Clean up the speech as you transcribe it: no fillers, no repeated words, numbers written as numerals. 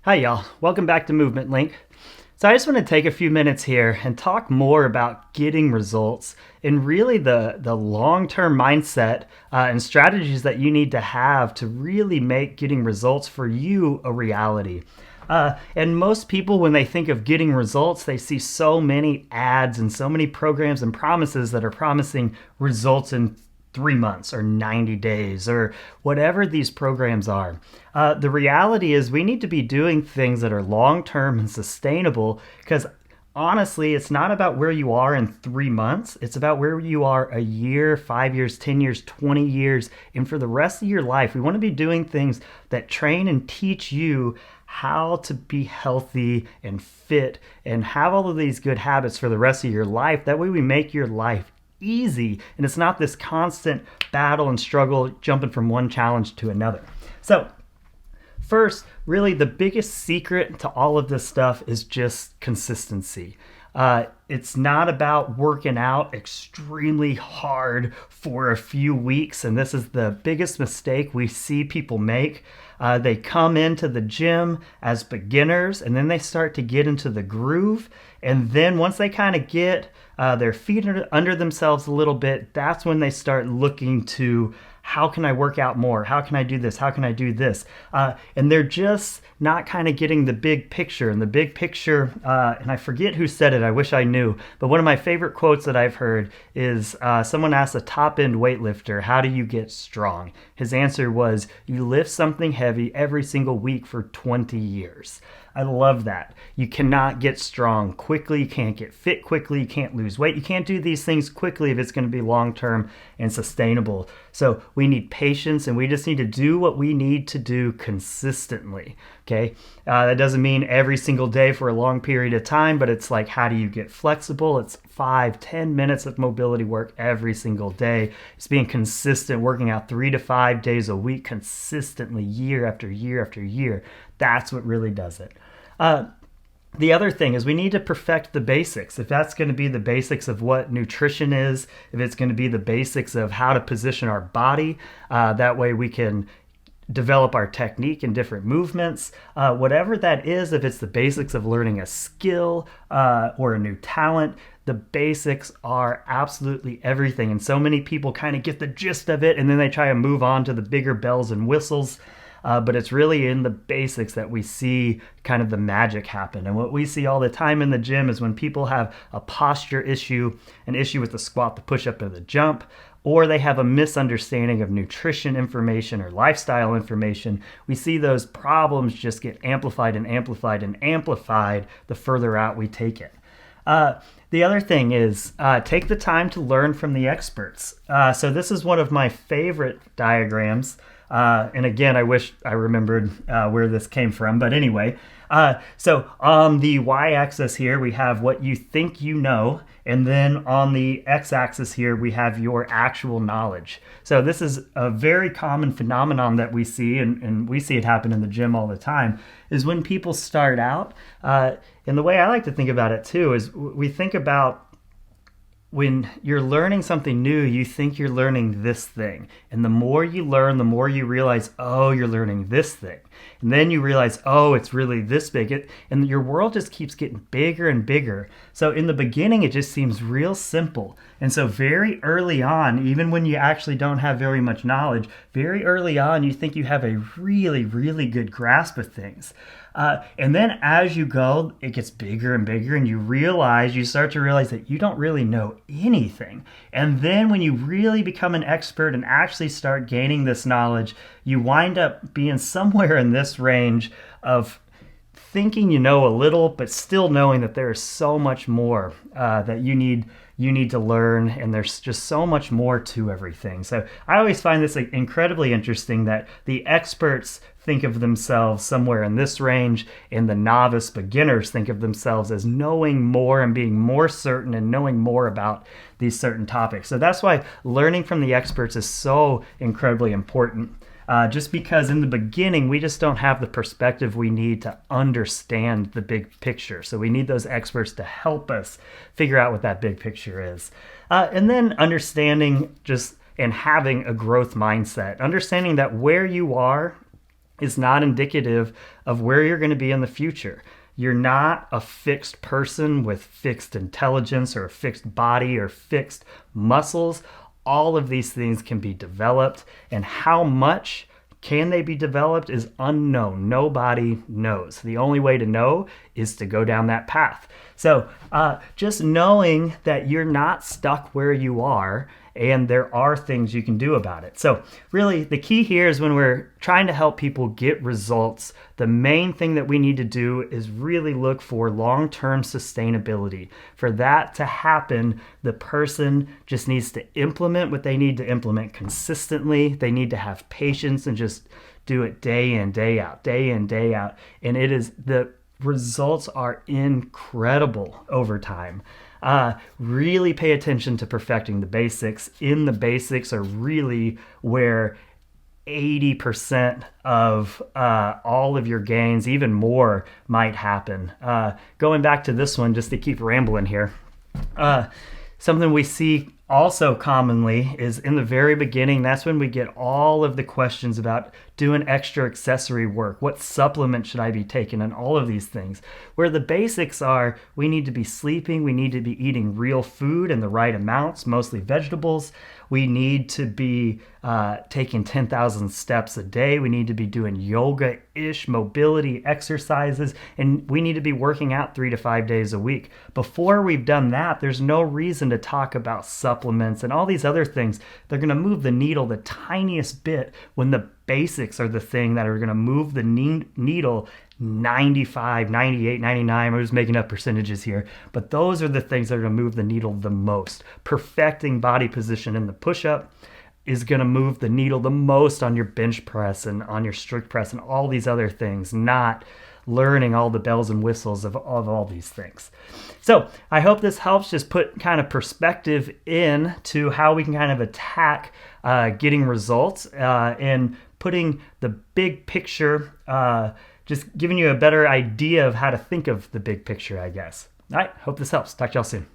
Hi, y'all. Welcome back to MovementLink. So I just want to take a few minutes here and talk more about getting results and really the long-term mindset and strategies that you need to have to really make getting results for you a reality. And most people, when they think of getting results, they see so many ads and so many programs and promises that are promising results in 3 months or 90 days or whatever these programs are. The reality is we need to be doing things that are long term and sustainable because honestly, it's not about where you are in 3 months. It's about where you are a year, 5 years, 10 years, 20 years. And for the rest of your life, we want to be doing things that train and teach you how to be healthy and fit and have all of these good habits for the rest of your life. That way we make your life easy and it's not this constant battle and struggle jumping from one challenge to another. So first, really the biggest secret to all of this stuff is just consistency. It's not about working out extremely hard for a few weeks, and this is the biggest mistake we see people make. They come into the gym as beginners, and then they start to get into the groove, and then once they kind of get their feet under themselves a little bit, that's when they start looking to how can I work out more? How can I do this? How can I do this? And they're just not kind of getting the big picture. And the big picture, and I forget who said it, I wish I knew, but one of my favorite quotes that I've heard is someone asked a top-end weightlifter, how do you get strong? His answer was, you lift something heavy every single week for 20 years. I love that. You cannot get strong quickly. You can't get fit quickly. You can't lose weight. You can't do these things quickly if it's going to be long-term and sustainable. So we need patience and we just need to do what we need to do consistently. Okay. That doesn't mean every single day for a long period of time, but it's like, how do you get flexible? It's 5-10 minutes of mobility work every single day. It's being consistent, working out 3 to 5 days a week consistently, year after year after year. That's what really does it. The other thing is we need to perfect the basics. If that's going to be the basics of what nutrition is, if it's going to be the basics of how to position our body, that way we can develop our technique in different movements, whatever that is, if it's the basics of learning a skill or a new talent, the basics are absolutely everything. And so many people kind of get the gist of it and then they try to move on to the bigger bells and whistles. But it's really in the basics that we see kind of the magic happen. And what we see all the time in the gym is when people have a posture issue, an issue with the squat, the push-up, or the jump, or they have a misunderstanding of nutrition information or lifestyle information, we see those problems just get amplified and amplified and amplified the further out we take it. The other thing is take the time to learn from the experts. So this is one of my favorite diagrams. And again, I wish I remembered where this came from. But anyway, so on the y-axis here, we have what you think you know. And then on the x-axis here, we have your actual knowledge. So this is a very common phenomenon that we see, and we see it happen in the gym all the time, is when people start out. And the way I like to think about it too is we think about when you're learning something new, you think you're learning this thing. And the more you learn, the more you realize, oh, you're learning this thing. And then you realize, oh, it's really this big. And your world just keeps getting bigger and bigger. So in the beginning, it just seems real simple. And so very early on, even when you actually don't have very much knowledge, very early on, you think you have a really, really good grasp of things. And then as you go, it gets bigger and bigger, and you start to realize that you don't really know anything. And then when you really become an expert and actually start gaining this knowledge, you wind up being somewhere in this range of thinking you know a little, but still knowing that there is so much more that you need to learn, and there's just so much more to everything. So I always find this incredibly interesting that the experts think of themselves somewhere in this range, and the novice beginners think of themselves as knowing more and being more certain and knowing more about these certain topics. So that's why learning from the experts is so incredibly important. Just because in the beginning, we just don't have the perspective we need to understand the big picture. So we need those experts to help us figure out what that big picture is. And then understanding just and having a growth mindset, understanding that where you are is not indicative of where you're going to be in the future. You're not a fixed person with fixed intelligence or a fixed body or fixed muscles. All of these things can be developed, and how much can they be developed is unknown. Nobody knows. The only way to know is to go down that path. So just knowing that you're not stuck where you are and there are things you can do about it. So really the key here is when we're trying to help people get results, the main thing that we need to do is really look for long-term sustainability. For that to happen, the person just needs to implement what they need to implement consistently. They need to have patience and just do it day in, day out, day in, day out. And the results are incredible over time. Really pay attention to perfecting the basics. In the basics are really where 80% of all of your gains, even more, might happen. Going back to this one, just to keep rambling here, something we see also commonly is in the very beginning. That's when we get all of the questions about doing extra accessory work. What supplement should I be taking, and all of these things. Where the basics are, we need to be sleeping, we need to be eating real food in the right amounts, mostly vegetables. We need to be taking 10,000 steps a day. We need to be doing yoga-ish mobility exercises, and we need to be working out 3 to 5 days a week. Before we've done that, there's no reason to talk about supplements and all these other things. They're going to move the needle the tiniest bit when the basics are the thing that are going to move the needle 95, 98, 99. I'm just making up percentages here. But those are the things that are going to move the needle the most. Perfecting body position in the push-up is going to move the needle the most on your bench press and on your strict press and all these other things, not learning all the bells and whistles of all these things. So I hope this helps just put kind of perspective into how we can kind of attack getting results and putting the big picture, just giving you a better idea of how to think of the big picture, I guess. All right, hope this helps. Talk to y'all soon.